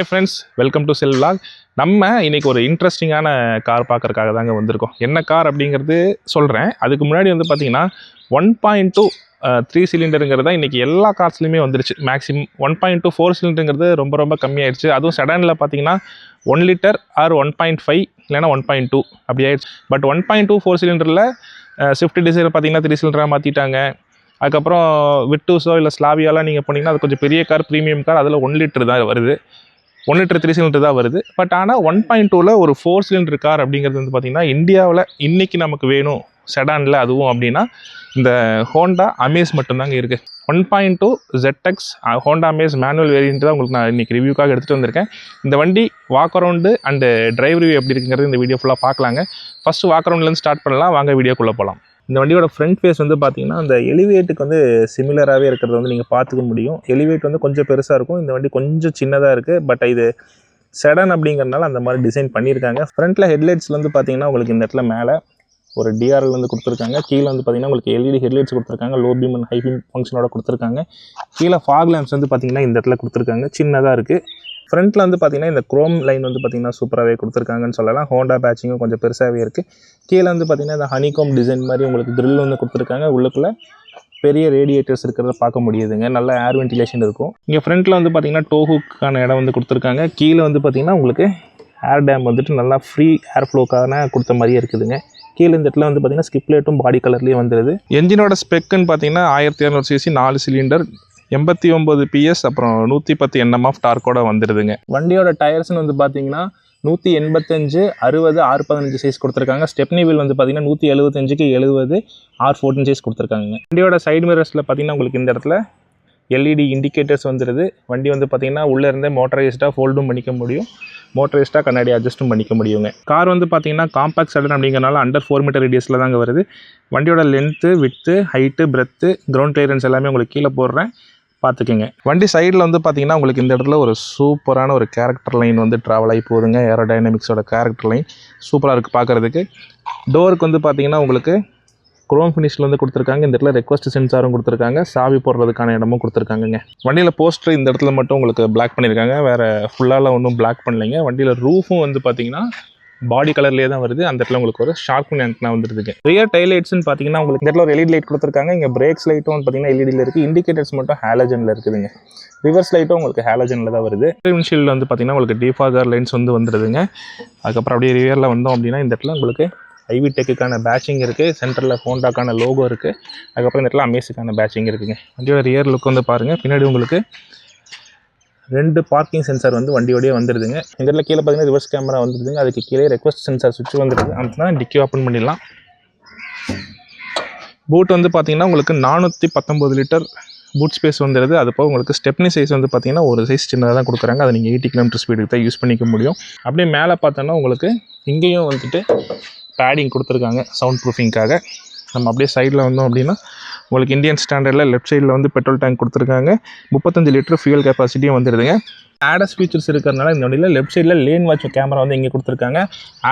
Hey friends, welcome to Cell Vlog. நம்ம இன்னைக்கு ஒரு இன்ட்ரெஸ்டிங்கான கார் பார்க்கறதுக்காக தாங்க வந்திருக்கோம். என்ன கார் அப்படிங்கிறது சொல்கிறேன். அதுக்கு முன்னாடி வந்து பார்த்தீங்கன்னா 1.2 3 சிலிண்டருங்கிறது இன்னைக்கு எல்லா கார்ஸ்லையுமே வந்துருச்சு. மேக்ஸிமம் 1.2 4 சிலிண்டருங்கிறது ரொம்ப கம்மியாயிடுச்சு. அதுவும் செடானில் பார்த்தீங்கன்னா 1 லிட்டர் ஆர் 1.5 இல்லைனா 1.2 அப்படி ஆயிடுச்சு. பட் 1.2 4 சிலிண்டரில் ஸ்விஃப்ட் டிசைர் பார்த்தீங்கன்னா 3 சிலிண்டராக மாற்றிட்டாங்க. அதுக்கப்புறம் விட்டூஸோ இல்லை ஸ்லாவியாலாம் நீங்கள் போனீங்கன்னா அது கொஞ்சம் பெரிய கார், ப்ரீமியம் கார், அதில் 1 லிட்டர் தான் வருது. 1 லிட்டர் 3 சிலிண்டர் தான் வருது. பட் ஆனால் 1.2ல ஒரு 4 சிலிண்டர் கார் அப்படிங்கிறது வந்து பார்த்திங்கன்னா இந்தியாவில் இன்றைக்கி நமக்கு வேணும் செடானில், அதுவும் அப்படின்னா இந்த ஹோண்டா அமேஸ் மட்டும்தாங்க இருக்குது. 1.2 ZX Honda Amaze manual variant தான் உங்களுக்கு நான் இன்றைக்கி ரிவ்யூக்காக எடுத்துகிட்டு வந்திருக்கேன். இந்த வண்டி walk around and drive review எப்படி இருக்குங்கிறது இந்த வீடியோ ஃபுல்லாக பார்க்கலாங்க. ஃபஸ்ட்டு வாக் அரவுண்ட்லேருந்து ஸ்டார்ட் பண்ணலாம், வாங்க வீடியோக்குள்ளே போகலாம். இந்த வண்டியோட ஃப்ரண்ட் ஃபேஸ் வந்து பார்த்தீங்கன்னா அந்த எலிவேட்டுக்கு வந்து சிமிலராகவே இருக்கிறது வந்து நீங்கள் பார்த்துக்க முடியும். எலிவேட் வந்து கொஞ்சம் பெருசாக இருக்கும், இந்த வண்டி கொஞ்சம் சின்னதாக இருக்குது. பட் இது செடான் அப்படிங்கிறனால அந்த மாதிரி டிசைன் பண்ணியிருக்காங்க. ஃப்ரண்ட்டில் ஹெட்லைட்ஸில் வந்து பார்த்தீங்கன்னா உங்களுக்கு இந்த இடத்துல மேலே ஒரு டிஆர்எல் வந்து கொடுத்துருக்காங்க. கீழே வந்து பார்த்தீங்கன்னா உங்களுக்கு எல்இடி ஹெட்லைட்ஸ் கொடுத்துருக்காங்க, low beam and high beam ஃபங்க்ஷனோட கொடுத்துருக்காங்க. கீழே ஃபாக் லேம்ப்ஸ் வந்து பார்த்தீங்கன்னா இந்த இடத்துல கொடுத்துருக்காங்க, சின்னதாக இருக்குது. ஃப்ரண்ட்டில் வந்து பார்த்தீங்கன்னா இந்த குரோம் லைன் வந்து பார்த்தீங்கன்னா சூப்பராகவே கொடுத்துருக்காங்கன்னு சொல்லலாம். ஹோண்டா பேட்சிங்கும் கொஞ்சம் பெருசாகவே இருக்குது. கீழே வந்து பார்த்தீங்கன்னா இந்த ஹனிகாம் டிசைன் மாதிரி உங்களுக்கு க்ரில் வந்து கொடுத்துருக்காங்க. உள்ளுக்குள்ளே பெரிய ரேடியேட்டர்ஸ் இருக்கிறத பார்க்க முடியுதுங்க, நல்ல ஏர் வென்டிலேஷன் இருக்கும். இங்கே ஃப்ரண்ட்டில் வந்து பார்த்தீங்கன்னா டோஹுக்கான இடம் வந்து கொடுத்துருக்காங்க. கீழே வந்து பார்த்தீங்கன்னா உங்களுக்கு ஏர் டேம் வந்துட்டு நல்லா ஃப்ரீ ஏர் ஃப்ளோக்கான கொடுத்த மாதிரியே இருக்குதுங்க. கீழே இந்த இடத்துல வந்து பார்த்தீங்கன்னா ஸ்கிப்லேட்டும் பாடி கலர்லேயே வந்துடுது. என்ஜினோட ஸ்பெக்குன்னு பார்த்தீங்கன்னா 1200 cc 4 சிலிண்டர் 89 PS அப்புறம் 110 Nm ஆஃப் டார்க்கோட வந்துடுதுங்க. வண்டியோட டயர்ஸ்னு வந்து பார்த்தீங்கன்னா 185 60 R15 சைஸ் கொடுத்துருக்காங்க. ஸ்டெப்னி வீல் வந்து பார்த்தீங்கன்னா 175க்கு 70 R14 சைஸ் கொடுத்துருக்காங்க. வண்டியோட சைடு மிரர்ஸில் பார்த்தீங்கன்னா உங்களுக்கு இந்த இடத்துல எல்இடி இண்டிகேட்டர்ஸ் வந்துடுது. வண்டி வந்து பார்த்தீங்கன்னா உள்ளே இருந்தே மோட்டரைஸ்டாக ஃபோல்டும் பண்ணிக்க முடியும், மோட்டரைஸ்டாக கண்ணாடி அட்ஜஸ்ட்டும் பண்ணிக்க முடியுங்க. கார் வந்து பார்த்தீங்கன்னா காம்பாக்ட் செடான் அப்படிங்கிறனால அண்டர் 4 மீட்டர் ரேடியஸில் தாங்க வருது. வண்டியோட length, with, height, breadth, ground clearance எல்லாமே உங்களுக்கு கீழே போடுறேன், பார்த்துக்கோங்க. வண்டி சைடில் வந்து பார்த்தீங்கன்னா உங்களுக்கு இந்த இடத்துல ஒரு சூப்பரான ஒரு கேரக்டர் லைன் வந்து ட்ராவல் ஆகி போகுதுங்க. ஏரோடைனமிக்ஸோட கேரக்டர் லைன் சூப்பராக இருக்குது பார்க்குறதுக்கு. டோருக்கு வந்து பார்த்தீங்கன்னா உங்களுக்கு குரோம் ஃபினிஷில் வந்து கொடுத்துருக்காங்க. இந்த இடத்துல ரெக்வஸ்ட் சென்சாரும் கொடுத்துருக்காங்க, சாவி போடுறதுக்கான இடமும் கொடுத்துருக்காங்க. வண்டியில் போஸ்டர் இந்த இடத்துல மட்டும் உங்களுக்கு பிளாக் பண்ணியிருக்காங்க, வேறு ஃபுல்லால் ஒன்றும் பிளாக் பண்ணலைங்க. வண்டியில் ரூஃபும் வந்து பார்த்தீங்கன்னா பாடி கலர்லேயே தான் வருது. அந்த இடத்துல உங்களுக்கு ஒரு ஷார்ப் ஆண்டனா வந்துருதுங்க. ரியர் டைல் லைட்ஸ்னு பார்த்தீங்கன்னா உங்களுக்கு இந்த இடத்துல ஒரு எல்இடி லைட் கொடுத்துருக்காங்க. இங்கே பிரேக்ஸ் லைட்டும் பார்த்தீங்கன்னா எல்இடியில் இருக்குது. இண்டிகேட்டர்ஸ் மட்டும் ஹாலஜனில் இருக்குதுங்க. ரிவர்ஸ் லைட்டும் உங்களுக்கு ஹாலஜனில் தான் வருது. விண்ட்ஷீல்டில் வந்து பார்த்தீங்கன்னா உங்களுக்கு டிஃபாகர் லைன்ஸ் வந்து வந்துடுதுங்க. அதுக்கப்புறம் அப்படியே ரியரில் வந்தோம் அப்படின்னா இந்த இடத்துல உங்களுக்கு ஐவி டெக்குக்கான பேட்சிங் இருக்குது, சென்டரில் ஹோண்டாக்கான லோகோ இருக்குது, அதுக்கப்புறம் இந்த இடத்துல அமேஸுக்கான பேட்சிங் இருக்குதுங்க. வண்டியோட ரியர் லுக் வந்து பாருங்கள். பின்னாடி உங்களுக்கு 2 பார்க்கிங் சென்சார் வந்து வண்டியோடய வந்துடுதுங்க. இந்த இடத்துல கீழே பார்த்தீங்கன்னா ரிவர்ஸ் கேமரா வந்துடுதுங்க. அதுக்கு கீழே ரெக்வஸ்ட் சென்சார் சுவிட்ச் வந்துடுது. அப்படின்னா டிக்கி ஓப்பன் பண்ணிடலாம். பூட் வந்து பார்த்தீங்கன்னா உங்களுக்கு 419 லிட்டர் பூட் ஸ்பேஸ் வந்துடுது. அது போக உங்களுக்கு ஸ்டெப்னி சைஸ் வந்து பார்த்தீங்கன்னா ஒரு சைஸ் சின்னதாக தான் கொடுக்குறாங்க. அதை நீங்கள் 80 km ஸ்பீடுக்கு தான் யூஸ் பண்ணிக்க முடியும். அப்படியே மேலே பார்த்தோன்னா உங்களுக்கு இங்கேயும் வந்துட்டு பேடிங் கொடுத்துருக்காங்க சவுண்ட் ப்ரூஃபிங்காக. நம்ம அப்படியே சைடில் வந்தோம் அப்படின்னா உங்களுக்கு இந்தியன் ஸ்டாண்டர்டில் லெஃப்ட் சைடில் வந்து பெட்ரோல் டேங்க் கொடுத்துருக்காங்க. 35 லிட்டர் ஃபியூல் கெப்பாசிட்டியும் வந்துடுதுங்க. ஆடஸ் ஃபீச்சர்ஸ் இருக்கிறதுனால இந்த வண்டியில் லெஃப்ட் சைடில் லேன் வாட்ச் கேமரா வந்து இங்கே கொடுத்துருக்காங்க.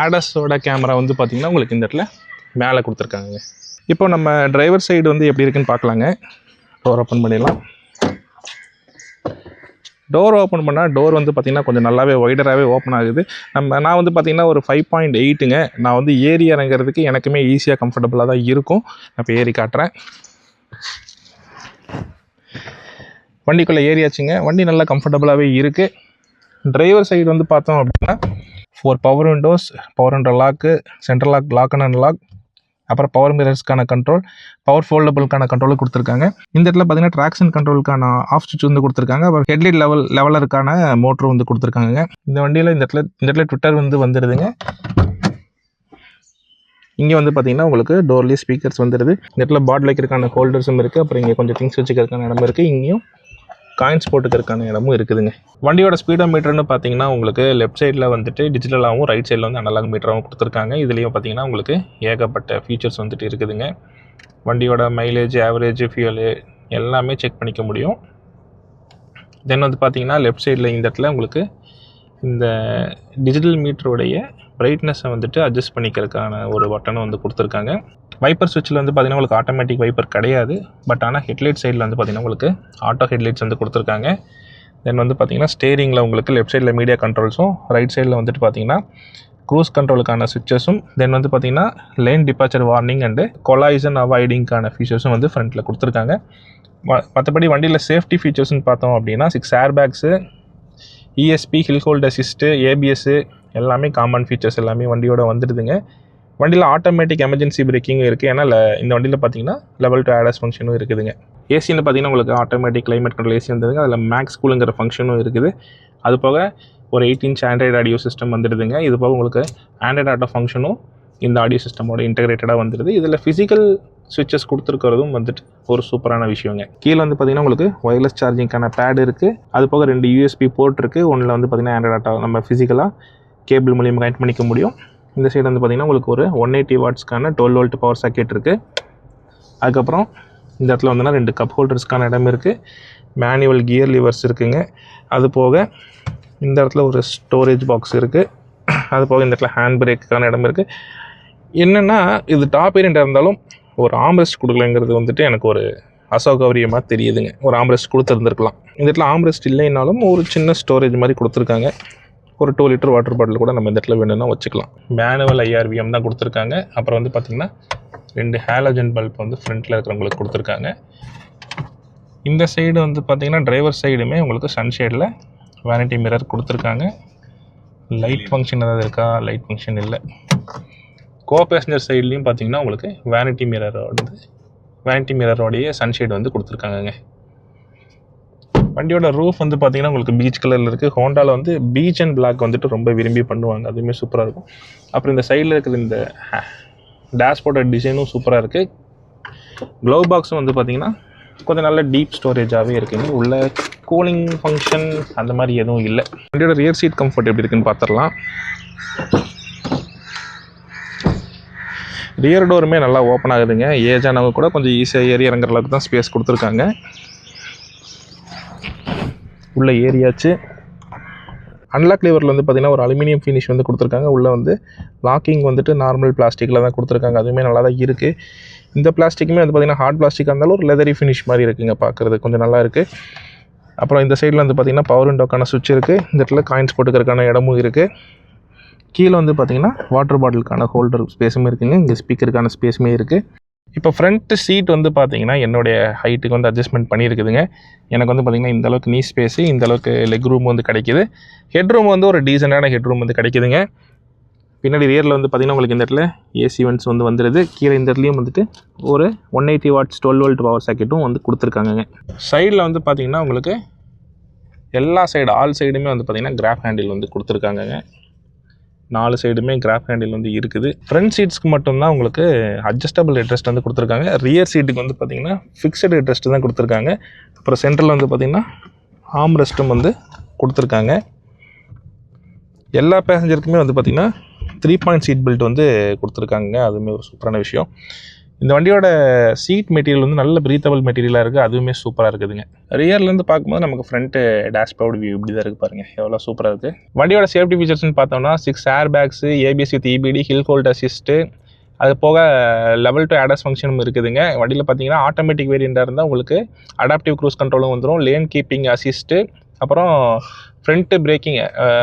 ஆடஸோட கேமரா வந்து பார்த்திங்கன்னா உங்களுக்கு இந்த இடத்துல மேலே கொடுத்துருக்காங்க. இப்போ நம்ம டிரைவர் சைடு வந்து எப்படி இருக்குன்னு பார்க்கலாங்க. டோர் ஓப்பன் பண்ணிடலாம். டோர் ஓப்பன் பண்ணால் டோர் வந்து பார்த்திங்கன்னா கொஞ்சம் நல்லாவே ஒய்டராகவே ஓப்பன் ஆகுது. நான் வந்து பார்த்திங்கன்னா ஒரு 5.8ங்க. நான் வந்து ஏறி இறங்குறதுக்கு எனக்குமே ஈஸியாக கம்ஃபர்டபுளாக தான் இருக்கும். நான் இப்போ ஏறி காட்டுறேன். வண்டிக்குள்ளே ஏறியாச்சுங்க. வண்டி நல்லா கம்ஃபர்டபுளாகவே இருக்குது. டிரைவர் சைடு வந்து பார்த்தோம் அப்படின்னா 4 power windows, power window lock, central lock, lock and unlock, அப்புறம் பவர் மிரர்ஸ்க்கான கண்ட்ரோல், பவர் ஃபோல்டபுளுக்கான கண்ட்ரோலும் கொடுத்துருக்காங்க. இந்த இடத்துல பார்த்தீங்கன்னா ட்ராக்ஷன் கண்ட்ரோலுக்கான ஆஃப் சுவிட்ச் வந்து கொடுத்துருக்காங்க. அப்புறம் ஹெட்லைட் லெவலருக்கான மோட்டர் வந்து கொடுத்துருக்காங்க. இந்த வண்டியில் இந்த இடத்துல ட்விட்டர் வந்து வந்துடுதுங்க. இங்கே வந்து பார்த்தீங்கன்னா உங்களுக்கு டோர்லேயே ஸ்பீக்கர்ஸ் வந்துடுது. இந்த இடத்துல பாட்டில் வைக்கிறதுக்கான ஹோல்டர்ஸும் இருக்குது. அப்புறம் இங்கே கொஞ்சம் திங்ஸ் வச்சுக்கிறதுக்கான இடம் இருக்குது. இங்கேயும் காயின்ஸ் போட்டுக்கிறதுக்கான இடமும் இருக்குதுங்க. வண்டியோட ஸ்பீடோ மீட்டர்னு பார்த்தீங்கன்னா உங்களுக்கு லெஃப்ட் சைடில் வந்துட்டு டிஜிட்டலாகவும், ரைட் சைடில் வந்து அனலாக் மீட்டராகவும் கொடுத்துருக்காங்க. இதுலேயும் பார்த்தீங்கன்னா உங்களுக்கு ஏகப்பட்ட ஃபீச்சர்ஸ் வந்துட்டு இருக்குதுங்க. வண்டியோட மைலேஜ், ஆவரேஜ், ஃபியூலு எல்லாமே செக் பண்ணிக்க முடியும். தென் வந்து பார்த்தீங்கன்னா லெஃப்ட் சைடில் இந்த இடத்துல உங்களுக்கு இந்த டிஜிட்டல் மீட்டருடைய பிரைட்னஸை வந்துட்டு அட்ஜஸ்ட் பண்ணிக்கிறதுக்கான ஒரு பட்டனும் வந்து கொடுத்துருக்காங்க. வைப்பர் சுவிட்சில் வந்து பார்த்திங்கன்னா உங்களுக்கு ஆட்டோமேட்டிக் வைப்பர் கிடையாது. பட் ஆனால் ஹெட்லைட் சைடில் வந்து பார்த்திங்கன்னா உங்களுக்கு ஆட்டோ ஹெட்லைட்ஸ் வந்து கொடுத்துருக்காங்க. தென் வந்து பார்த்திங்கன்னா ஸ்டேரிங்கில் உங்களுக்கு லெஃப்ட் சைடில் மீடியா கண்ட்ரோல்ஸும், ரைட் சைடில் வந்துட்டு பார்த்திங்கன்னா க்ரூஸ் கண்ட்ரோலுக்கான சுவிச்சஸும், தென் வந்து பார்த்திங்கன்னா லேன் டிபார்ச்சர் வார்னிங் அண்டு கொலாய்சன் அவாய்டிங்கான ஃபீச்சர்ஸும் வந்து ஃப்ரண்ட்டில் கொடுத்துருக்காங்க. மற்றபடி வண்டியில் சேஃப்டி ஃபீச்சர்ஸ்னு பார்த்தோம் அப்படின்னா 6 airbags, ESP, hill hold assist, ABS எல்லாமே காமன் ஃபீச்சர்ஸ் எல்லாமே வண்டியோட வந்துடுதுங்க. வண்டியில் ஆட்டோமேட்டிக் எமர்ஜென்சி பிரேக்கிங்கும் இருக்குது. ஏன்னா இந்த வண்டியில் பார்த்தீங்கன்னா லெவல் 2 ADAS ஃபங்க்ஷனும் இருக்குதுங்க. ஏசியில் பார்த்தீங்கன்னா உங்களுக்கு ஆட்டோமேட்டிக் கிளைமேட் கண்ட்ரோல் ஏசி வந்துடுதுங்க. அதில் மேக்ஸ் கூலுங்கிற ஃபங்க்ஷனும் இருக்குது. அது போக ஒரு 8 inch ஆண்ட்ராய்டு ஆடியோ சிஸ்டம் வந்துடுதுங்க. இது போக உங்களுக்கு ஆண்ட்ராய்டு ஆட்டோ ஃபங்க்ஷனும் இந்த ஆடியோ சிஸ்டமோட இன்டெகிரேட்டடாக வந்துடுது. இதில் ஃபிசிக்கல் சுவிச்சஸ் கொடுத்துருக்கிறதும் வந்துட்டு ஒரு சூப்பரான விஷயங்க. கீழே வந்து பார்த்திங்கன்னா உங்களுக்கு ஒயர்லெஸ் சார்ஜிங்கான பேட் இருக்குது. அது போக 2 USB போர்ட் இருக்குது. ஒன்றில் வந்து பார்த்திங்கன்னா ஆண்ட்ராய்டு ஆட்டோ நம்ம ஃபிசிக்கலாக கேபிள் மூலியமாக கனெக்ட் பண்ணிக்க முடியும். இந்த சைடு வந்து பார்த்திங்கன்னா உங்களுக்கு ஒரு 180 wattsக்கான 12 volt பவர் சாக்கெட் இருக்குது. அதுக்கப்புறம் இந்த இடத்துல வந்துன்னா 2 கப் ஹோல்டர்ஸ்க்கான இடம் இருக்குது. மேனுவல் கியர் லிவர்ஸ் இருக்குங்க. அது போக இந்த இடத்துல ஒரு ஸ்டோரேஜ் பாக்ஸ் இருக்குது. அது போக இந்த இடத்துல ஹேண்ட் பிரேக்குக்கான இடம் இருக்குது. என்னென்னா இது டாப் வேரியண்ட்டாக இருந்தாலும் ஒரு ஆம்ரெஸ்ட் கொடுக்கலங்கிறது வந்துட்டு எனக்கு ஒரு அசௌகரியமாக தெரியுதுங்க. ஒரு ஆம்ரெஸ்ட் கொடுத்துருந்துருக்கலாம். இந்த இடத்துல ஆம்ரெஸ்ட் இல்லைனாலும் ஒரு சின்ன ஸ்டோரேஜ் மாதிரி கொடுத்துருக்காங்க. ஒரு 2 liter வாட்டர் பாட்டில் கூட நம்ம இந்த இடத்துல வேணும்னா வச்சுக்கலாம். மேனுவல் IRVM தான் கொடுத்துருக்காங்க. அப்புறம் வந்து பார்த்திங்கன்னா 2 ஹேலோஜன் பல்ப் வந்து ஃப்ரண்ட்டில் இருக்கிறவங்களுக்கு கொடுத்துருக்காங்க. இந்த சைடு வந்து பார்த்திங்கன்னா டிரைவர் சைடுமே உங்களுக்கு சன்ஷேடில் வேனிட்டி மிரர் கொடுத்துருக்காங்க. லைட் ஃபங்க்ஷன் ஏதாவது இருக்கா? லைட் ஃபங்க்ஷன் இல்லை. கோ பேசஞ்சர் சைட்லேயும் பார்த்திங்கன்னா உங்களுக்கு வேனிட்டி மிரரோடைய சன்ஷேட் வந்து கொடுத்துருக்காங்கங்க. வண்டியோட ரூஃப் வந்து பார்த்திங்கன்னா உங்களுக்கு பீச் கலரில் இருக்குது. ஹோண்டாவில் வந்து பீச் அண்ட் பிளாக் வந்துட்டு ரொம்ப விரும்பி பண்ணுவாங்க. அதுவுமே சூப்பராக இருக்கும். அப்புறம் இந்த சைடில் இருக்கிற இந்த டேஷ்போர்ட் டிசைனும் சூப்பராக இருக்குது. க்ளவ் பாக்ஸும் வந்து பார்த்திங்கன்னா கொஞ்சம் நல்ல டீப் ஸ்டோரேஜாகவே இருக்குங்க. உள்ள கூலிங் ஃபங்க்ஷன் அந்த மாதிரி எதுவும் இல்லை. வண்டியோட ரியர் சீட் கம்ஃபர்ட் எப்படி இருக்குன்னு பார்த்துடலாம். ரியர் டோருமே நல்லா ஓப்பன் ஆகுதுங்க. ஏஜானவங்க கூட கொஞ்சம் ஈஸியாக ஏறி இறங்குற அளவுக்கு தான் ஸ்பேஸ் கொடுத்துருக்காங்க. உள்ளே ஏரியாச்சு. அன்லாக் லிவரில் வந்து பார்த்திங்கன்னா ஒரு அலுமினியம் ஃபினிஷ் வந்து கொடுத்துருக்காங்க. உள்ளே வந்து லாக்கிங் வந்துட்டு நார்மல் பிளாஸ்டிக்கில் தான் கொடுத்துருக்காங்க. அதுவுமே நல்லா தான் இருக்குது. இந்த பிளாஸ்டிக்குமே வந்து பார்த்திங்கன்னா ஹார்ட் பிளாஸ்டிக்காக இருந்தாலும் ஒரு லெதரி ஃபினிஷ் மாதிரி இருக்குங்க. பார்க்குறது கொஞ்சம் நல்லா இருக்குது. அப்புறம் இந்த சைடில் வந்து பார்த்திங்கன்னா பவர் விண்டோக்கான சுவிட்ச் இருக்குது. இந்த இடத்துல காயின்ஸ் போட்டுக்கிறதுக்கான இடமும் இருக்குது. கீழே வந்து பார்த்திங்கன்னா வாட்டர் பாட்டிலுக்கான ஹோல்டர் ஸ்பேஸும் இருக்குங்க. இங்கே ஸ்பீக்கருக்கான ஸ்பேஸுமே இருக்குது. இப்போ ஃப்ரண்ட் சீட் வந்து பார்த்திங்கன்னா என்னுடைய ஹைட்டுக்கு வந்து அட்ஜஸ்ட்மெண்ட் பண்ணியிருக்குதுங்க. எனக்கு வந்து பார்த்திங்கன்னா இந்தளவுக்கு நீ ஸ்பேஸு, இந்தளவுக்கு லெக் ரூம் வந்து கிடைக்கிது. ஹெட் ரூம் வந்து ஒரு டீசெண்டான ஹெட் ரூம் வந்து கிடைக்குதுங்க. பின்னாடி ரியரில் வந்து பார்த்திங்கன்னா உங்களுக்கு இந்த இடத்துல ஏசி வென்ட்ஸ் வந்து வந்துடுது. கீழே இந்த இடத்துலையும் வந்துட்டு ஒரு 180 watts 12 volt பவர் சாக்கெட்டும் வந்து கொடுத்துருக்காங்கங்க. சைடில் வந்து பார்த்திங்கன்னா உங்களுக்கு எல்லா சைடு ஆல் சைடுமே வந்து பார்த்திங்கன்னா கிராப் ஹேண்டில் வந்து கொடுத்துருக்காங்கங்க. 4 சைடுமே கிராப் ஹேண்டில் வந்து இருக்குது. ஃப்ரண்ட் சீட்ஸ்க்கு மட்டும்தான் உங்களுக்கு அட்ஜஸ்டபிள் ஹெட்ரெஸ்ட் வந்து கொடுத்துருக்காங்க. ரியர் சீட்டுக்கு வந்து பார்த்திங்கன்னா ஃபிக்ஸடு ஹெட்ரெஸ்ட் தான் கொடுத்துருக்காங்க. அப்புறம் சென்டரில் வந்து பார்த்திங்கன்னா ஆர்ம் ரெஸ்ட்டும் வந்து கொடுத்துருக்காங்க. எல்லா பேசஞ்சருக்குமே வந்து பார்த்திங்கன்னா 3-point சீட் பெல்ட் வந்து கொடுத்துருக்காங்க. அதுவுமே ஒரு சூப்பரான விஷயம். இந்த வண்டியோட சீட் மெட்டீரியல் வந்து நல்ல ப்ரீத்தபிள் மெட்டீரியலாக இருக்குது. அதுவுமே சூப்பராக இருக்குதுங்க. ரியர்லேருந்து பார்க்கும்போது நமக்கு ஃப்ரண்ட்டு டேஷ்போர்ட் வியூ இப்படி தான் இருக்குது பாருங்கள். எவ்வளோ சூப்பராக இருக்குது. வண்டியோட சேஃப்டி ஃபீச்சர்ஸ்னு பார்த்தோம்னா 6 airbags, ABS with EBD, hill hold assist, அது போக லெவல் 2 ADAS ஃபங்க்ஷனும் இருக்குதுங்க. வண்டியில் பார்த்தீங்கன்னா ஆட்டோமேட்டிக் வேரியண்ட்டாக இருந்தால் உங்களுக்கு அடாப்டிவ் க்ரூஸ் கண்ட்ரோலும் வந்துடும், lane keeping assist, front braking பிரேக்கிங்,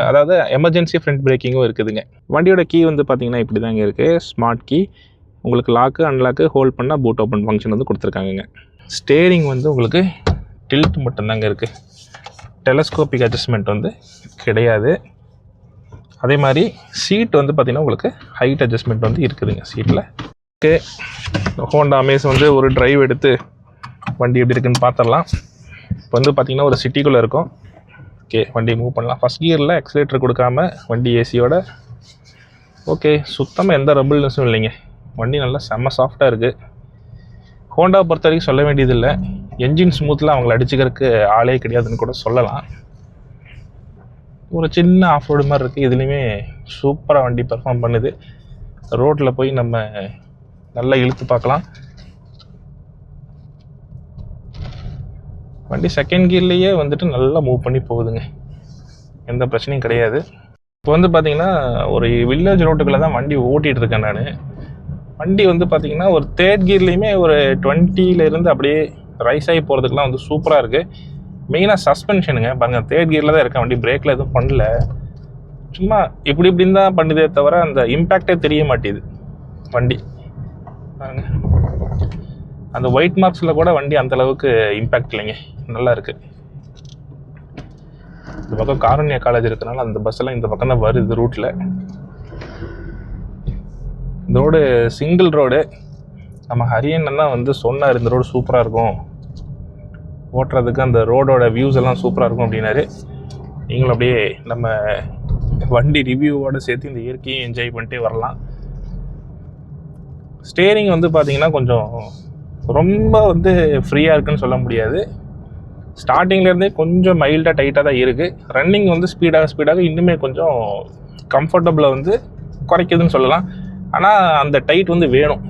அதாவது எமர்ஜென்சி ஃப்ரண்ட் பிரேக்கிங்கும் இருக்குதுங்க. வண்டியோட கீ வந்து பார்த்திங்கன்னா இப்படி தாங்க இருக்குது. Smart key. உங்களுக்கு லாக்கு அன்லாக்கு ஹோல்ட் பண்ணால் பூட் ஓப்பன் ஃபங்க்ஷன் வந்து கொடுத்துருக்காங்கங்க. ஸ்டேரிங் வந்து உங்களுக்கு டில்ட் மட்டும்தாங்க இருக்குது. டெலஸ்கோபிக் அட்ஜஸ்ட்மெண்ட் வந்து கிடையாது. அதே மாதிரி சீட் வந்து பார்த்திங்கன்னா உங்களுக்கு ஹைட் அட்ஜஸ்ட்மெண்ட் வந்து இருக்குதுங்க சீட்டில். ஓகே, ஹோண்டா அமேஸ் வந்து ஒரு டிரைவ் எடுத்து வண்டி எப்படி இருக்குன்னு பார்த்துடலாம். இப்போ வந்து பார்த்திங்கன்னா ஒரு சிட்டிக்குள்ளே இருக்கும். ஓகே, வண்டி மூவ் பண்ணலாம். ஃபஸ்ட் கியரில் எக்ஸலேட்டர் கொடுக்காம வண்டி ஏசியோட ஓகே, சுத்தமாக எந்த ரபிள்னஸும் இல்லைங்க. வண்டி நல்லா செம்ம சாஃப்டாக இருக்குது. ஹோண்டாவை பொறுத்த வரைக்கும் சொல்ல வேண்டியதில்லை. என்ஜின் ஸ்மூத்தில் அவங்கள அடிச்சுக்கிறதுக்கு ஆளே கிடையாதுன்னு கூட சொல்லலாம். ஒரு சின்ன ஆஃப் ரோடு மாதிரி இருக்குது. இதுலேயுமே சூப்பராக வண்டி பெர்ஃபார்ம் பண்ணுது. ரோட்டில் போய் நம்ம நல்லா இழுத்து பார்க்கலாம். வண்டி செகண்ட் கியர்லேயே வந்துட்டு நல்லா மூவ் பண்ணி போகுதுங்க. எந்த பிரச்சனையும் கிடையாது. இப்போ வந்து பார்த்திங்கன்னா ஒரு வில்லேஜ் ரோட்டுக்குள்ளே தான் வண்டி ஓட்டிகிட்டு இருக்கேன் நான். வண்டி வந்து பார்த்திங்கன்னா ஒரு 3rd கியர்லேயுமே ஒரு 20 அப்படியே ரைஸ் ஆகி போகிறதுக்குலாம் வந்து சூப்பராக இருக்குது. மெயினாக சஸ்பென்ஷனுங்க பாருங்க, 3rd கியரில் தான் இருக்கேன் வண்டி, பிரேக்கில் எதுவும் பண்ணல, சும்மா இப்படின்னு தான் பண்ணுதே தவிர அந்த இம்பேக்டே தெரிய மாட்டேது வண்டி பாருங்க. அந்த ஒயிட் மார்க்ஸில் கூட வண்டி அந்தளவுக்கு இம்பேக்ட் இல்லைங்க, நல்லா இருக்குது. இந்த பக்கம் காருண்யா காலேஜ் இருக்கனால அந்த பஸ்ஸெல்லாம் இந்த பக்கம் தான் வருது ரூட்டில். இந்த ரோடு சிங்கிள் ரோடு. நம்ம ஹரியண்ணன் தான் வந்து சொன்னார் இந்த ரோடு சூப்பராக இருக்கும் ஓட்டுறதுக்கு, அந்த ரோடோட வியூஸ் எல்லாம் சூப்பராக இருக்கும் அப்படின்னாரு. நீங்களும் அப்படியே நம்ம வண்டி ரிவ்யூவோடு சேர்த்து இந்த இயற்கையை என்ஜாய் பண்ணிட்டே வரலாம். ஸ்டேரிங் வந்து பார்த்தீங்கன்னா கொஞ்சம் ரொம்ப வந்து ஃப்ரீயாக இருக்குன்னு சொல்ல முடியாது. ஸ்டார்டிங்லேருந்தே கொஞ்சம் மைல்டாக டைட்டாக தான் இருக்குது. ரன்னிங் வந்து ஸ்பீடாக இன்னுமே கொஞ்சம் கம்ஃபர்டபுளை வந்து குறைக்குதுன்னு சொல்லலாம். ஆனால் அந்த டைட் வந்து வேணும்,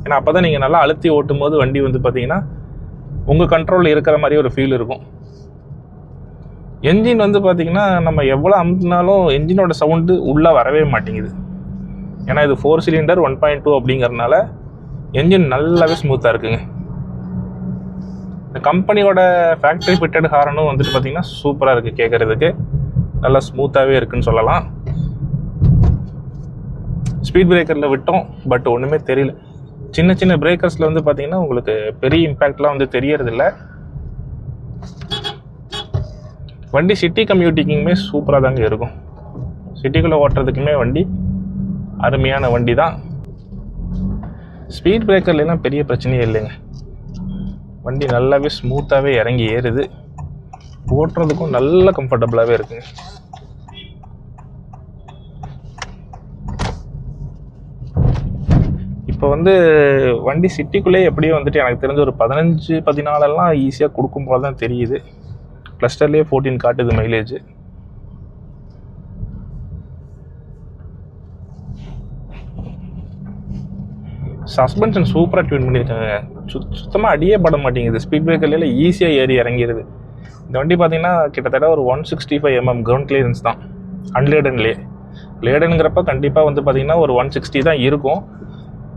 ஏன்னா அப்போ தான் நீங்கள் நல்லா அழுத்தி ஓட்டும் போது வண்டி வந்து பார்த்தீங்கன்னா உங்கள் கண்ட்ரோலில் இருக்கிற மாதிரி ஒரு ஃபீல் இருக்கும். என்ஜின் வந்து பார்த்திங்கன்னா நம்ம எவ்வளோ அமுத்தினாலும் என்ஜினோட சவுண்டு உள்ளே வரவே மாட்டேங்குது. ஏன்னா இது 4 சிலிண்டர் 1.2 அப்படிங்கிறதுனால என்ஜின் நல்லாவே ஸ்மூத்தாக இருக்குங்க. இந்த கம்பெனியோட ஃபேக்ட்ரி ஃபிட்டட் ஹார்னும் வந்துட்டு பார்த்திங்கன்னா சூப்பராக இருக்குது, கேட்குறதுக்கு நல்லா ஸ்மூத்தாகவே இருக்குதுன்னு சொல்லலாம். ஸ்பீட் பிரேக்கரில் விட்டோம், பட் ஒன்றுமே தெரியல. சின்ன சின்ன பிரேக்கர்ஸில் வந்து பார்த்திங்கன்னா உங்களுக்கு பெரிய இம்பேக்ட்லாம் வந்து தெரியறதில்ல. வண்டி சிட்டி கம்யூட்டிங்குமே சூப்பராக தாங்க இருக்கும். சிட்டிக்குள்ளே ஓட்டுறதுக்குமே வண்டி அருமையான வண்டி தான். ஸ்பீட் பிரேக்கர்லாம் பெரிய பிரச்சனையே இல்லைங்க, வண்டி நல்லாவே ஸ்மூத்தாகவே இறங்கி ஏறுது, ஓட்டுறதுக்கும் நல்ல கம்ஃபர்டபுளாகவே இருக்குங்க. இப்போ வந்து வண்டி சிட்டிக்குள்ளே எப்படியும் வந்துட்டு எனக்கு தெரிஞ்ச ஒரு 15-14 ஈஸியாக கொடுக்கும் போல தான் தெரியுது. கிளஸ்டர்லேயே 14 காட்டுது மைலேஜ். சஸ்பென்ஷன் சூப்பராக ட்யூன் பண்ணியிருக்காங்க, சுத்தமாக அடியே பட மாட்டேங்குது. ஸ்பீட் பிரேக்கர்ல ஈஸியாக ஏறி இறங்கிடுது. இந்த வண்டி பார்த்தீங்கன்னா கிட்டத்தட்ட ஒரு 165 mm கிரவுண்ட் கிளியரன்ஸ் தான் அன்லேடன்லேயே. லேடனுங்கிறப்ப கண்டிப்பாக வந்து பார்த்திங்கன்னா ஒரு 160 தான் இருக்கும்.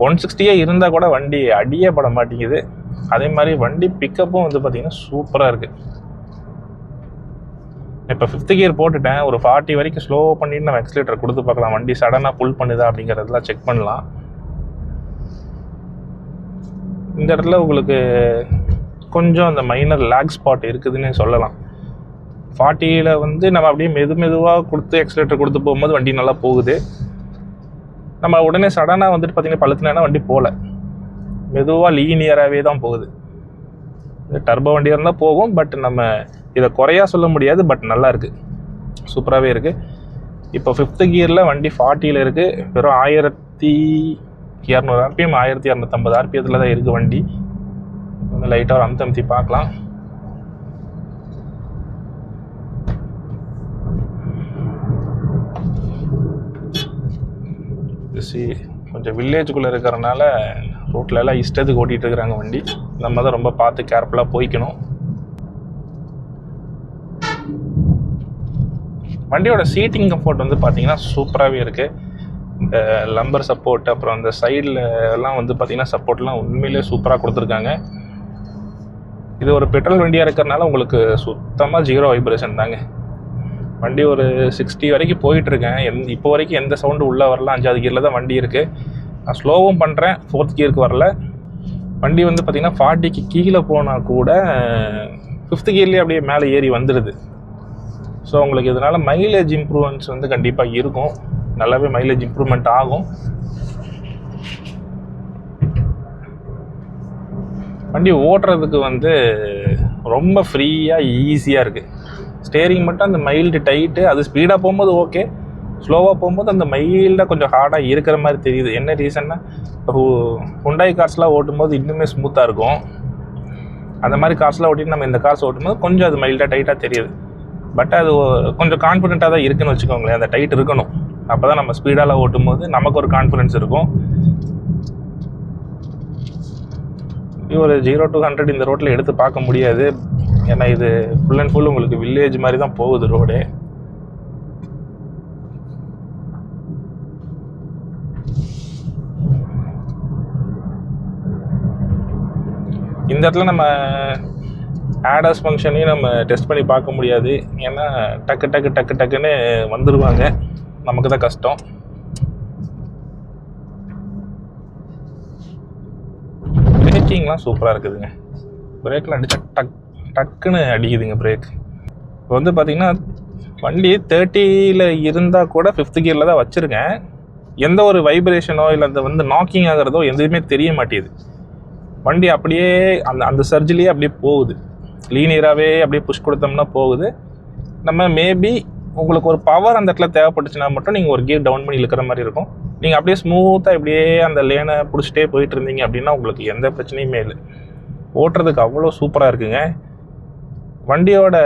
160 இருந்தால் கூட வண்டி அடியே பட மாட்டேங்குது. அதே மாதிரி வண்டி பிக்கப்பும் வந்து பார்த்திங்கன்னா சூப்பராக இருக்குது. இப்போ 5th கியர் போட்டுட்டேன், ஒரு 40 வரைக்கும் ஸ்லோ பண்ணிட்டு நம்ம எக்ஸிலேட்டர் கொடுத்து பார்க்கலாம், வண்டி சடனாக புல் பண்ணுதா அப்படிங்கிறதெல்லாம் செக் பண்ணலாம். இந்த இடத்துல உங்களுக்கு கொஞ்சம் அந்த மைனர் லேக் ஸ்பாட் இருக்குதுன்னு சொல்லலாம். 40ல் வந்து நம்ம அப்படியே மெதுவாக கொடுத்து எக்ஸிலேட்டர் கொடுத்து போகும்போது வண்டி நல்லா போகுது. நம்ம உடனே சடனாக வந்துட்டு பார்த்திங்கன்னா பழுத்துனா வண்டி போகல, மெதுவாக லீனியராகவே தான் போகுது. டர்போ வண்டியாக இருந்தால் போகும், பட் நம்ம இதை குறையா சொல்ல முடியாது. பட் நல்லா இருக்குது, சூப்பராகவே இருக்குது. இப்போ 5th கியரில் வண்டி 40ல் இருக்குது, வெறும் 1200 RPM 1250 RPMத்தில் தான் இருக்குது வண்டி. வந்து லைட்டாக ஒரு அமுத்தி பார்க்கலாம். கொஞ்சம் வில்லேஜுக்குள்ளே இருக்கிறனால ரோட்டில் எல்லாம் இஷ்டத்துக்கு ஓட்டிகிட்டு இருக்கிறாங்க வண்டி. நம்ம தான் ரொம்ப பார்த்து கேர்ஃபுல்லாக போய்க்கணும். வண்டியோட சீட்டிங் கம்ஃபர்ட் வந்து பார்த்திங்கன்னா சூப்பராகவே இருக்குது. இந்த லம்பர் சப்போர்ட், அப்புறம் அந்த சைடில் எல்லாம் வந்து பார்த்திங்கன்னா சப்போர்ட்லாம் உண்மையிலே சூப்பராக கொடுத்துருக்காங்க. இது ஒரு பெட்ரோல் வண்டியாக இருக்கிறனால உங்களுக்கு சுத்தமாக 0 வைப்ரேஷன் தாங்க. வண்டி ஒரு 60 வரைக்கும் போயிட்டுருக்கேன், இப்போ வரைக்கும் எந்த சவுண்டு உள்ளே வரல. 5வது கியரில் தான் வண்டி இருக்குது. நான் ஸ்லோவும் பண்ணுறேன், 4th கியருக்கு வரல. வண்டி வந்து பார்த்திங்கன்னா 40க்கு கீழே போனால் கூட 5th கியர்லேயே அப்படியே மேலே ஏறி வந்துடுது. ஸோ உங்களுக்கு இதனால் மைலேஜ் இம்ப்ரூவ்மெண்ட்ஸ் வந்து கண்டிப்பாக இருக்கும், நல்லாவே மைலேஜ் இம்ப்ரூவ்மெண்ட் ஆகும். வண்டி ஓட்டுறதுக்கு வந்து ரொம்ப ஃப்ரீயாக ஈஸியாக இருக்குது. ஸ்டேரிங் மட்டும் அந்த மைல்டு டைட்டு, அது ஸ்பீடாக போகும்போது ஓகே, ஸ்லோவாக போகும்போது அந்த மைல்டாக கொஞ்சம் ஹார்டாக இருக்கிற மாதிரி தெரியுது. என்ன ரீசன்னா, இப்போ ஹுண்டாய் கார்ஸ்லாம் ஓட்டும்போது இன்னுமே ஸ்மூத்தாக இருக்கும். அந்த மாதிரி கார்ஸ்லாம் ஓட்டிட்டு நம்ம இந்த கார்ஸ் ஓட்டும்போது கொஞ்சம் அது மைல்டாக டைட்டாக தெரியுது. பட் அது கொஞ்சம் கான்ஃபிடென்ட்டாக தான் இருக்குதுன்னு வச்சுக்கோங்களேன். அந்த டைட் இருக்கணும், அப்போ தான் நம்ம ஸ்பீடாலாம் ஓட்டும்போது நமக்கு ஒரு கான்ஃபிடென்ஸ் இருக்கும். ஒரு 0 to 100 இந்த ரோட்டில் எடுத்து பார்க்க முடியாது, ஏன்னா இது ஃபுல் அண்ட் ஃபுல் உங்களுக்கு வில்லேஜ் மாதிரி தான் போகுது ரோடு. இந்த இடத்துல நம்ம ADAS ஃபங்க்ஷனையும் நம்ம டெஸ்ட் பண்ணி பார்க்க முடியாது. ஏன்னா டக்குன்னு வந்துடுவாங்க, நமக்கு தான் கஷ்டம். பிரேக்கிங்லாம் சூப்பராக இருக்குதுங்க. பிரேக்கில் அடித்தா டக்குன்னு அடிக்குதுங்க பிரேக். இப்போ வந்து பார்த்திங்கன்னா வண்டி 30ல் இருந்தால் கூட 5th கியரில் தான் வச்சுருக்கேன். எந்த ஒரு வைப்ரேஷனோ இல்லை அந்த வந்து நாக்கிங் ஆகிறதோ எதுவுமே தெரிய மாட்டேது. வண்டி அப்படியே அந்த சர்ஜிலேயே அப்படியே போகுது, லீனியராகவே அப்படியே புஷ் கொடுத்தோம்னா போகுது. நம்ம மேபி உங்களுக்கு ஒரு பவர் அந்த இடத்துல தேவைப்பட்டுச்சுன்னா மட்டும் நீங்கள் ஒரு கியர் டவுன் பண்ணி இழுக்கிற மாதிரி இருக்கும். நீங்கள் அப்படியே ஸ்மூத்தாக இப்படியே அந்த லேனை பிடிச்சிட்டே போயிட்டு இருந்தீங்க அப்படின்னா உங்களுக்கு எந்த பிரச்சனையுமே இல்லை. ஓட்டுறதுக்கு அவ்வளோ சூப்பராக இருக்குங்க. வண்டியோட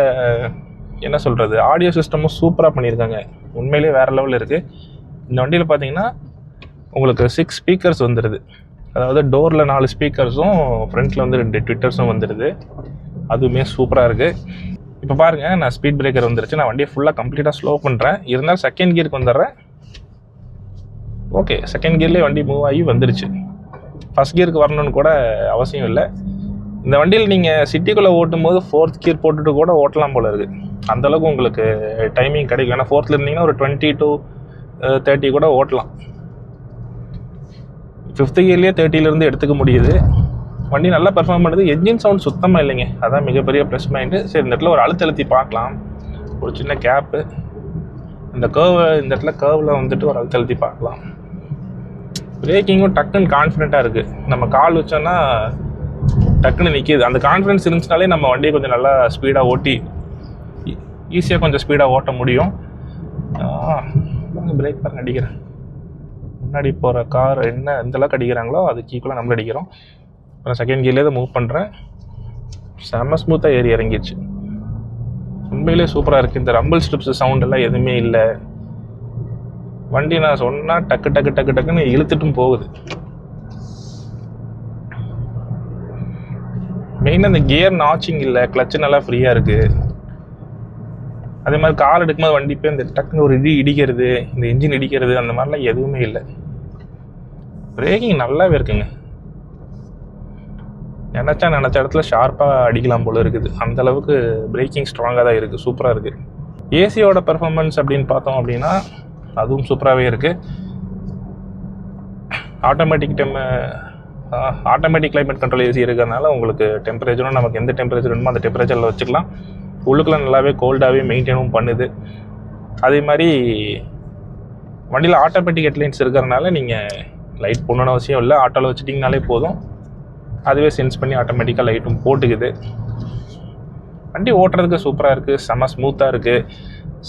என்ன சொல்கிறது, ஆடியோ சிஸ்டமும் சூப்பராக பண்ணியிருக்காங்க. உண்மையிலே வேறு லெவலில் இருக்குது. இந்த வண்டியில் பார்த்தீங்கன்னா உங்களுக்கு 6 ஸ்பீக்கர்ஸ் வந்துடுது. அதாவது டோரில் 4 ஸ்பீக்கர்ஸும் ஃப்ரண்ட்டில் வந்து 2 ட்விட்டர்ஸும் வந்துடுது. அதுவுமே சூப்பராக இருக்குது. இப்போ பாருங்கள், நான் ஸ்பீட் பிரேக்கர் வந்துருச்சு. நான் வண்டியை ஃபுல்லாக கம்ப்ளீட்டாக ஸ்லோ பண்ணுறேன். இருந்தாலும் செகண்ட் கியருக்கு வந்துடுறேன். ஓகே, செகண்ட் கியர்லேயே வண்டி மூவ் ஆகி வந்துருச்சு. ஃபஸ்ட் கியருக்கு வரணும்னு கூட அவசியம் இல்லை. இந்த வண்டியில் நீங்கள் சிட்டிக்குள்ளே ஓட்டும் போது 4th கியர் போட்டுட்டு கூட ஓட்டலாம் போல இருக்குது. அந்தளவுக்கு உங்களுக்கு டைமிங் கிடைக்கும். ஏன்னா 4th இருந்தீங்கன்னா ஒரு 20 to 30 கூட ஓட்டலாம். 5th கியர்லேயே 30லேருந்து எடுத்துக்க முடியுது. வண்டி நல்லா பெர்ஃபார்ம் பண்ணுது. என்ஜின் சவுண்ட் சுத்தமாக இல்லைங்க, அதான் மிகப்பெரிய ப்ளஸ் பாயிண்ட்டு. சரி, இந்த இடத்துல ஒரு அழுத்தி பார்க்கலாம். ஒரு சின்ன கேப்பு, இந்த இடத்துல கர்வில் வந்துட்டு ஒரு அழுத்தி பார்க்கலாம். பிரேக்கிங்கும் டக்குன்னு கான்ஃபிடென்ட்டாக இருக்குது. நம்ம கால் வச்சோன்னா டக்குன்னு நிற்கிது. அந்த கான்ஃபிடன்ஸ் இருந்துச்சுனாலே நம்ம வண்டியை கொஞ்சம் நல்லா ஸ்பீடாக ஓட்டி ஈஸியாக கொஞ்சம் ஸ்பீடாக ஓட்ட முடியும். பிரேக் பாருங்க அடிக்கிறேன். முன்னாடி போகிற கார் என்ன எந்தளவுக்கு அடிக்கிறாங்களோ அதுக்கு ஈக்குவலாக நம்ம அடிக்கிறோம். அப்புறம் செகண்ட் கியர்லேயே தான் மூவ் பண்ணுறேன். செம்ம ஸ்மூத்தாக ஏறி இறங்கிடுச்சு. உண்மையிலே சூப்பராக இருக்குது. இந்த ரம்பிள் ஸ்ட்ரிப்ஸ் சவுண்டெல்லாம் எதுவுமே இல்லை. வண்டி நான் சொன்னால் டக்குன்னு இழுத்துட்டும் போகுது. மெயினாக இந்த கியர் நாச்சிங் இல்லை, கிளச்சு நல்லா ஃப்ரீயாக இருக்குது. அதே மாதிரி கார் எடுக்கும்போது வண்டி போய் இந்த டக்குன்னு ஒரு இடிக்கிறது, இந்த இன்ஜின் இடிக்கிறது அந்த மாதிரிலாம் எதுவுமே இல்லை. பிரேக்கிங் நல்லாவே இருக்குங்க. நினச்ச இடத்துல ஷார்ப்பாக அடிக்கலாம் போல இருக்குது. அந்தளவுக்கு பிரேக்கிங் ஸ்ட்ராங்காக தான் இருக்குது, சூப்பராக இருக்குது. ஏசியோட பெர்ஃபார்மன்ஸ் அப்படின்னு பார்த்தோம் அப்படின்னா அதுவும் சூப்பராகவே இருக்குது. ஆட்டோமேட்டிக் கிளைமேட் கண்ட்ரோல் ஏசி இருக்கிறதுனால உங்களுக்கு டெம்பரேச்சரும் நமக்கு எந்த டெம்பரேச்சர் வேணுமோ அந்த டெம்பரேச்சரில் வச்சுக்கலாம். உள்ளுக்குள்ள நல்லாவே கோல்டாகவே மெயின்டைனும் பண்ணுது. அதே மாதிரி வண்டியில் ஆட்டோமேட்டிக் ஹெட்லைட்ஸ் இருக்கிறதுனால நீங்கள் லைட் போடணுன்னு அவசியம் இல்லை. ஆட்டோவில் வச்சுட்டிங்கனாலே போதும், அதுவே சென்ஸ் பண்ணி ஆட்டோமேட்டிக்காக லைட்டும் போட்டுக்குது. வண்டி ஓட்டுறதுக்கு சூப்பராக இருக்குது, செம்ம ஸ்மூத்தாக இருக்குது.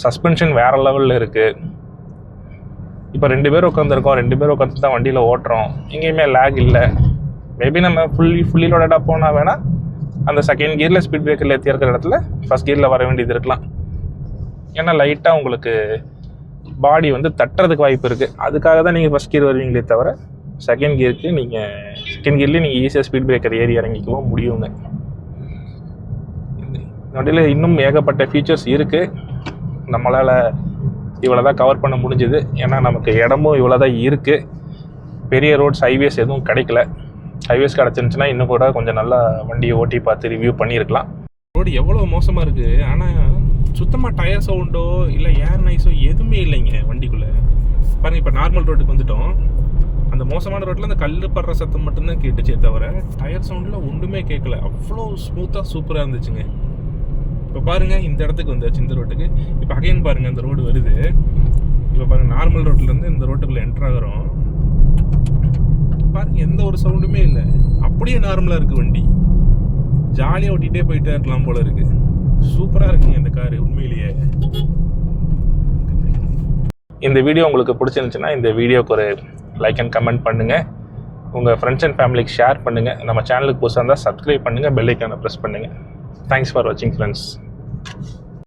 சஸ்பென்ஷன் வேறு லெவலில் இருக்குது. இப்போ 2 பேர் உட்காந்துருக்கோம், 2 பேர் உட்காந்து தான் வண்டியில் ஓட்டுறோம். எங்கேயுமே லேக் இல்லை. மேபி நம்ம ஃபுல்லி லோடடாக போனால் வேணால் அந்த செகண்ட் கியரில் ஸ்பீட் பிரேக்கரில் ஏற்றி இருக்கிற இடத்துல ஃபஸ்ட் கியரில் வர வேண்டியது இருக்கலாம். ஏன்னா லைட்டாக உங்களுக்கு பாடி வந்து தட்டுறதுக்கு வாய்ப்பு இருக்குது. அதுக்காக தான் நீங்கள் ஃபஸ்ட் கியர் வருவீங்களே தவிர செகண்ட் கியர்லேயே நீங்கள் ஈஸியாக ஸ்பீட் பிரேக்கர் ஏறி இறங்கிக்கவும் முடியுங்க. இந்த வண்டியில் இன்னும் ஏகப்பட்ட ஃபீச்சர்ஸ் இருக்குது. நம்மளால் இவ்வளோ தான் கவர் பண்ண முடிஞ்சுது. ஏன்னா நமக்கு இடமும் இவ்வளோ தான் இருக்குது. பெரிய ரோட்ஸ் ஹைவேஸ் எதுவும் கிடைக்கல. ஹைவேஸ் கிடச்சிருந்துச்சுன்னா இன்னும் கூட கொஞ்சம் நல்லா வண்டியை ஓட்டி பார்த்து ரிவ்யூ பண்ணியிருக்கலாம். ரோடு எவ்வளோ மோசமாக இருக்குது, ஆனால் சுத்தமாக டயர் சவுண்டோ இல்லை ஏர் நாய்ஸோ எதுவுமே இல்லைங்க வண்டிக்குள்ளே. பாருங்கள், இப்போ நார்மல் ரோட்டுக்கு வந்துட்டோம். அந்த மோசமான ரோட்டில் அந்த கல் படுற சத்தம் மட்டும்தான் கேட்டுச்சே தவிர டயர் சவுண்டில் ஒன்றுமே கேட்கல. அவ்வளோ ஸ்மூத்தாக சூப்பராக இருந்துச்சுங்க. இப்போ பாருங்கள், இந்த இடத்துக்கு வந்துச்சு, இந்த ரோட்டுக்கு. இப்போ அகைன் பாருங்கள், அந்த ரோடு வருது. இப்போ பாருங்கள், நார்மல் ரோட்லேருந்து இந்த ரோட்டுக்குள்ளே என்ட்ரு ஆகிறோம். பாருங்கள், எந்த ஒரு சவுண்டுமே இல்லை. அப்படியே நார்மலாக இருக்குது வண்டி. ஜாலியாக ஓட்டிகிட்டே போயிட்டே இருக்கலாம் போல இருக்குது. சூப்பராக இருக்குங்க இந்த காரு உண்மையிலேயே. இந்த வீடியோ உங்களுக்கு பிடிச்சிருந்துச்சுன்னா இந்த வீடியோக்கு ஒரு லைக் அண்ட் கமெண்ட் பண்ணுங்கள். உங்கள் ஃப்ரெண்ட்ஸ் அண்ட் ஃபேமிலிக்கு ஷேர் பண்ணுங்கள். நம்ம சேனலுக்கு புதுசாக இருந்தால் சப்ஸ்கிரைப் பண்ணுங்கள், பெல் ஐக்கானை ப்ரெஸ் பண்ணுங்கள். Thanks for watching, friends.